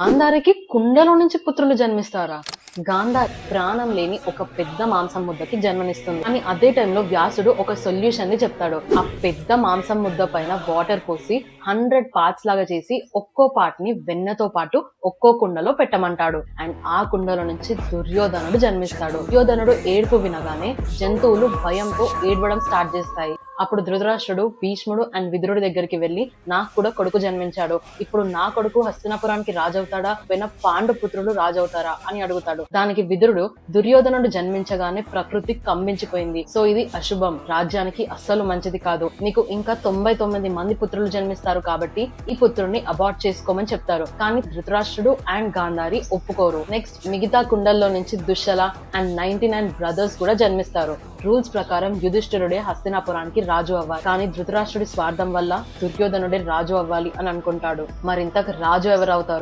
గాంధారికి కుండలో నుంచి పుత్రులు జన్మిస్తారా? గాంధారి ప్రాణం లేని ఒక పెద్ద మాంసం ముద్దకి జన్మనిస్తుంది. కానీ అదే టైంలో వ్యాసుడు ఒక సొల్యూషన్ ని చెప్తాడు. ఆ పెద్ద మాంసం ముద్ద పైన వాటర్ పోసి 100 పార్ట్స్ లాగా చేసి ఒక్కో పార్ట్ ని వెన్నతో పాటు ఒక్కో కుండలో పెట్టమంటాడు. అండ్ ఆ కుండలో నుంచి దుర్యోధనుడు జన్మిస్తాడు. దుర్యోధనుడు ఏడుపు వినగానే జంతువులు భయంతో ఏడవడం స్టార్ట్ చేస్తాయి. అప్పుడు ధృతరాష్ట్రుడు, భీష్ముడు అండ్ విదురుడి దగ్గరికి వెళ్లి, నాకు కూడా కొడుకు జన్మించాడు, ఇప్పుడు నా కొడుకు హస్తినాపురానికి రాజవుతాడా, వెన పాండు పుత్రుడు రాజవుతారా అని అడుగుతాడు. దానికి విదురుడు, దుర్యోధనుడు జన్మించగానే ప్రకృతి కంపించిపోయింది, సో ఇది అశుభం, రాజ్యానికి అస్సలు మంచిది కాదు, నీకు ఇంకా 99 మంది పుత్రులు జన్మిస్తారు కాబట్టి ఈ పుత్రుడిని అబార్ట్ చేసుకోమని చెప్తారు. కానీ ధృతరాష్ట్రుడు అండ్ గాంధారి ఒప్పుకోరు. నెక్స్ట్ మిగతా కుండల్లో నుంచి దుశ్శల అండ్ 99 బ్రదర్స్ కూడా జన్మిస్తారు. రూల్స్ ప్రకారం యుధిష్ఠిరుడే హస్తినాపురానికి రాజు అవ్వాలి. కానీ ధృతరాష్ట్రుడి స్వార్థం వల్ల దుర్యోధనుడే రాజు అవ్వాలి అని అనుకుంటాడు. మరింతకు రాజు ఎవరు అవుతారు?